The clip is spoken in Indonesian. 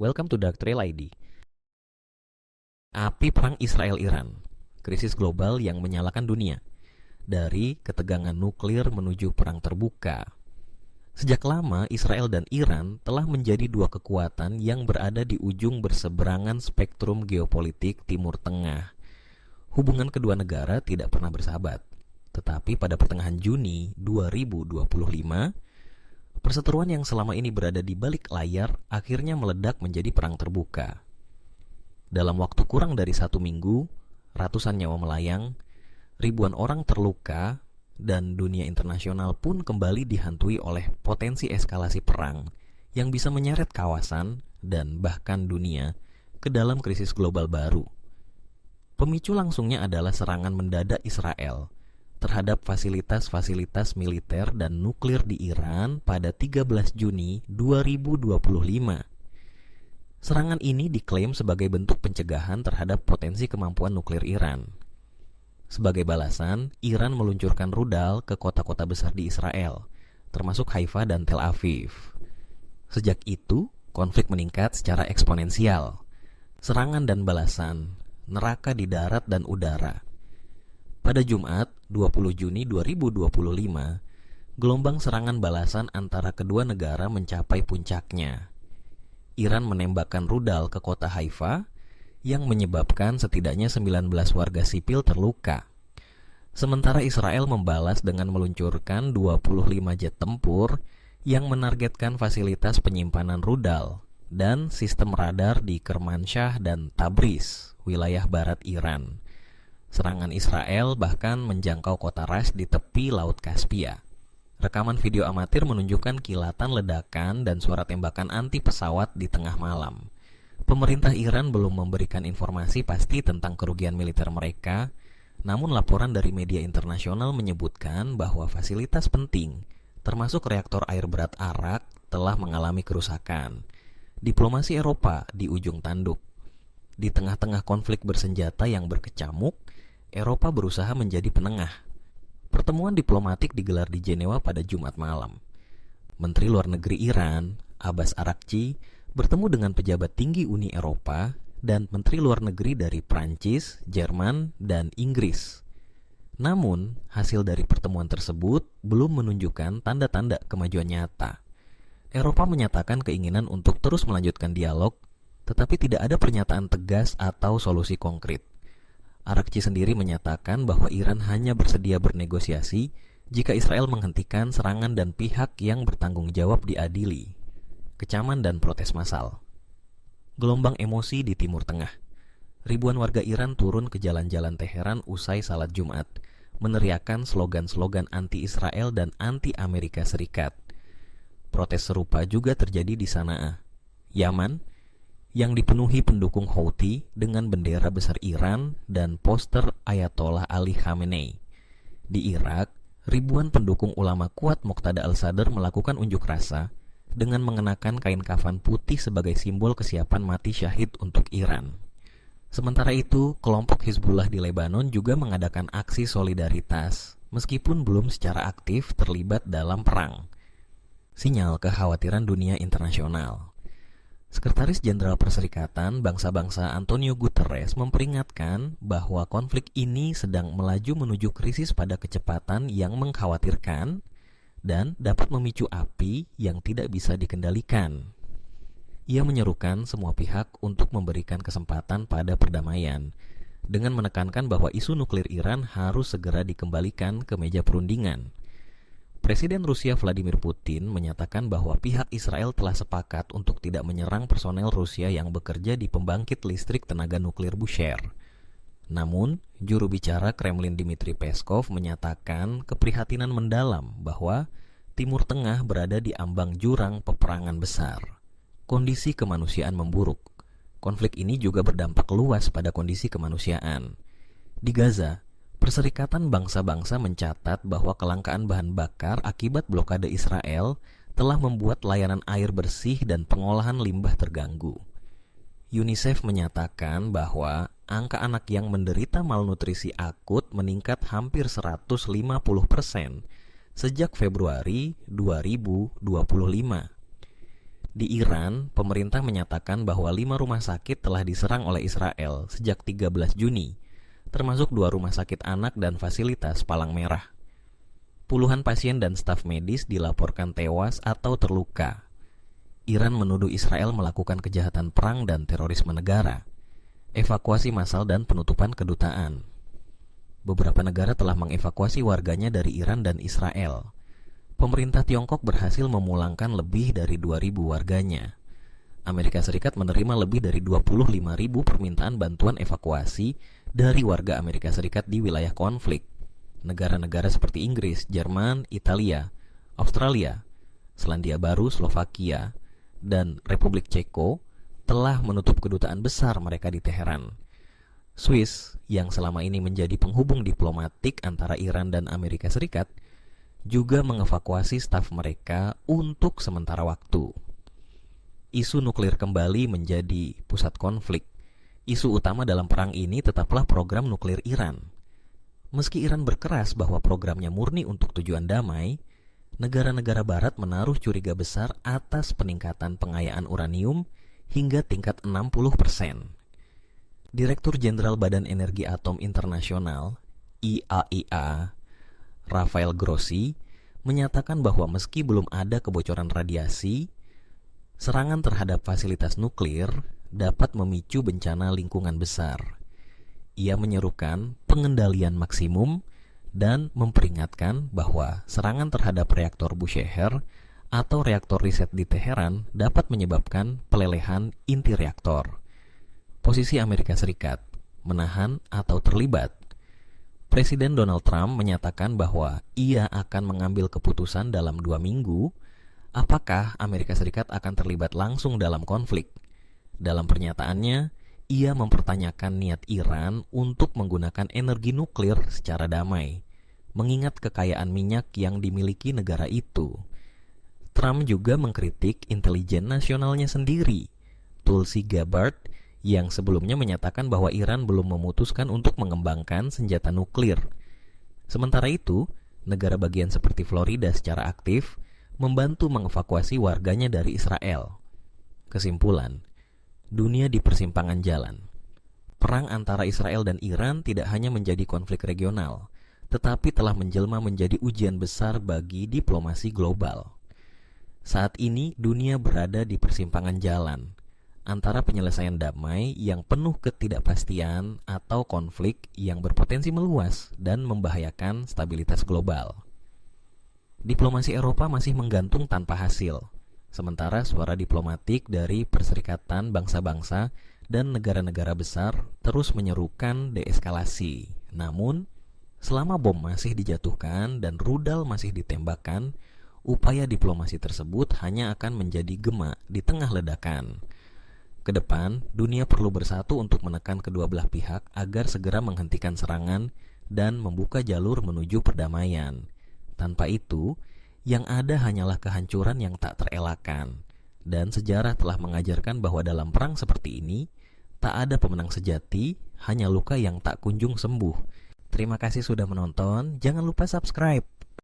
Welcome to Dark Trail ID. Api perang Israel-Iran, krisis global yang menyalakan dunia, dari ketegangan nuklir menuju perang terbuka. Sejak lama Israel dan Iran telah menjadi dua kekuatan yang berada di ujung berseberangan spektrum geopolitik Timur Tengah. Hubungan kedua negara tidak pernah bersahabat, tetapi pada pertengahan Juni 2025, perseteruan yang selama ini berada di balik layar akhirnya meledak menjadi perang terbuka. Dalam waktu kurang dari 1 minggu, ratusan nyawa melayang, ribuan orang terluka, dan dunia internasional pun kembali dihantui oleh potensi eskalasi perang yang bisa menyeret kawasan dan bahkan dunia ke dalam krisis global baru. Pemicu langsungnya adalah serangan mendadak Israel terhadap fasilitas-fasilitas militer dan nuklir di Iran pada 13 Juni 2025. Serangan ini diklaim sebagai bentuk pencegahan terhadap potensi kemampuan nuklir Iran. Sebagai balasan, Iran meluncurkan rudal ke kota-kota besar di Israel, termasuk Haifa dan Tel Aviv. Sejak itu, konflik meningkat secara eksponensial. Serangan dan balasan, neraka di darat dan udara. Pada Jumat, 20 Juni 2025, gelombang serangan balasan antara kedua negara mencapai puncaknya. Iran menembakkan rudal ke kota Haifa yang menyebabkan setidaknya 19 warga sipil terluka. Sementara Israel membalas dengan meluncurkan 25 jet tempur yang menargetkan fasilitas penyimpanan rudal dan sistem radar di Kermanshah dan Tabriz, wilayah barat Iran. Serangan Israel bahkan menjangkau kota Ras di tepi Laut Kaspia. Rekaman video amatir menunjukkan kilatan ledakan dan suara tembakan anti pesawat di tengah malam. Pemerintah Iran belum memberikan informasi pasti tentang kerugian militer mereka, namun laporan dari media internasional menyebutkan bahwa fasilitas penting, termasuk reaktor air berat Arak, telah mengalami kerusakan. Diplomasi Eropa di ujung tanduk. Di tengah-tengah konflik bersenjata yang berkecamuk, Eropa berusaha menjadi penengah. Pertemuan diplomatik digelar di Jenewa pada Jumat malam. Menteri Luar Negeri Iran, Abbas Araghchi, bertemu dengan pejabat tinggi Uni Eropa dan Menteri Luar Negeri dari Prancis, Jerman, dan Inggris. Namun, hasil dari pertemuan tersebut belum menunjukkan tanda-tanda kemajuan nyata. Eropa menyatakan keinginan untuk terus melanjutkan dialog, tetapi tidak ada pernyataan tegas atau solusi konkret. Araghchi sendiri menyatakan bahwa Iran hanya bersedia bernegosiasi jika Israel menghentikan serangan dan pihak yang bertanggung jawab diadili. Kecaman dan protes massal. Gelombang emosi di Timur Tengah. Ribuan warga Iran turun ke jalan-jalan Teheran usai salat Jumat, meneriakan slogan-slogan anti-Israel dan anti-Amerika Serikat. Protes serupa juga terjadi di Sanaa, Yaman, yang dipenuhi pendukung Houthi dengan bendera besar Iran dan poster Ayatollah Ali Khamenei. Di Irak, ribuan pendukung ulama kuat Muqtada al-Sadr melakukan unjuk rasa dengan mengenakan kain kafan putih sebagai simbol kesiapan mati syahid untuk Iran. Sementara itu, kelompok Hizbullah di Lebanon juga mengadakan aksi solidaritas, meskipun belum secara aktif terlibat dalam perang. Sinyal kekhawatiran dunia internasional. Sekretaris Jenderal Perserikatan Bangsa-Bangsa Antonio Guterres memperingatkan bahwa konflik ini sedang melaju menuju krisis pada kecepatan yang mengkhawatirkan dan dapat memicu api yang tidak bisa dikendalikan. Ia menyerukan semua pihak untuk memberikan kesempatan pada perdamaian, dengan menekankan bahwa isu nuklir Iran harus segera dikembalikan ke meja perundingan. Presiden Rusia Vladimir Putin menyatakan bahwa pihak Israel telah sepakat untuk tidak menyerang personel Rusia yang bekerja di pembangkit listrik tenaga nuklir Bushehr. Namun, juru bicara Kremlin Dmitry Peskov menyatakan keprihatinan mendalam bahwa Timur Tengah berada di ambang jurang peperangan besar. Kondisi kemanusiaan memburuk. Konflik ini juga berdampak luas pada kondisi kemanusiaan. Di Gaza, Perserikatan Bangsa-Bangsa mencatat bahwa kelangkaan bahan bakar akibat blokade Israel telah membuat layanan air bersih dan pengolahan limbah terganggu. UNICEF menyatakan bahwa angka anak yang menderita malnutrisi akut meningkat hampir 150% sejak Februari 2025. Di Iran, pemerintah menyatakan bahwa 5 rumah sakit telah diserang oleh Israel sejak 13 Juni, termasuk 2 rumah sakit anak dan fasilitas palang merah. Puluhan pasien dan staf medis dilaporkan tewas atau terluka. Iran menuduh Israel melakukan kejahatan perang dan terorisme negara, evakuasi massal dan penutupan kedutaan. Beberapa negara telah mengevakuasi warganya dari Iran dan Israel. Pemerintah Tiongkok berhasil memulangkan lebih dari 2.000 warganya. Amerika Serikat menerima lebih dari 25.000 permintaan bantuan evakuasi dari warga Amerika Serikat di wilayah konflik. Negara-negara seperti Inggris, Jerman, Italia, Australia, Selandia Baru, Slovakia, dan Republik Ceko telah menutup kedutaan besar mereka di Teheran. Swiss, yang selama ini menjadi penghubung diplomatik antara Iran dan Amerika Serikat, juga mengevakuasi staf mereka untuk sementara waktu. Isu nuklir kembali menjadi pusat konflik. Isu utama dalam perang ini tetaplah program nuklir Iran. Meski Iran berkeras bahwa programnya murni untuk tujuan damai, negara-negara barat menaruh curiga besar atas peningkatan pengayaan uranium hingga tingkat 60%. Direktur Jenderal Badan Energi Atom Internasional, IAEA, Rafael Grossi, menyatakan bahwa meski belum ada kebocoran radiasi, serangan terhadap fasilitas nuklir dapat memicu bencana lingkungan besar. Ia menyerukan pengendalian maksimum dan memperingatkan bahwa serangan terhadap reaktor Bushehr atau reaktor riset di Teheran dapat menyebabkan pelelehan inti reaktor. Posisi Amerika Serikat menahan atau terlibat. Presiden Donald Trump menyatakan bahwa ia akan mengambil keputusan dalam 2 minggu apakah Amerika Serikat akan terlibat langsung dalam konflik. Dalam pernyataannya, ia mempertanyakan niat Iran untuk menggunakan energi nuklir secara damai, mengingat kekayaan minyak yang dimiliki negara itu. Trump juga mengkritik intelijen nasionalnya sendiri, Tulsi Gabbard, yang sebelumnya menyatakan bahwa Iran belum memutuskan untuk mengembangkan senjata nuklir. Sementara itu, negara bagian seperti Florida secara aktif membantu mengevakuasi warganya dari Israel. Kesimpulan, dunia di persimpangan jalan. Perang antara Israel dan Iran tidak hanya menjadi konflik regional, tetapi telah menjelma menjadi ujian besar bagi diplomasi global. Saat ini, dunia berada di persimpangan jalan antara penyelesaian damai yang penuh ketidakpastian atau konflik yang berpotensi meluas dan membahayakan stabilitas global. Diplomasi Eropa masih menggantung tanpa hasil, sementara suara diplomatik dari Perserikatan Bangsa-Bangsa dan negara-negara besar terus menyerukan deeskalasi. Namun, selama bom masih dijatuhkan dan rudal masih ditembakkan, upaya diplomasi tersebut hanya akan menjadi gema di tengah ledakan. Kedepan, dunia perlu bersatu untuk menekan kedua belah pihak agar segera menghentikan serangan dan membuka jalur menuju perdamaian. Tanpa itu, yang ada hanyalah kehancuran yang tak terelakkan. Dan sejarah telah mengajarkan bahwa dalam perang seperti ini, tak ada pemenang sejati, hanya luka yang tak kunjung sembuh. Terima kasih sudah menonton, jangan lupa subscribe.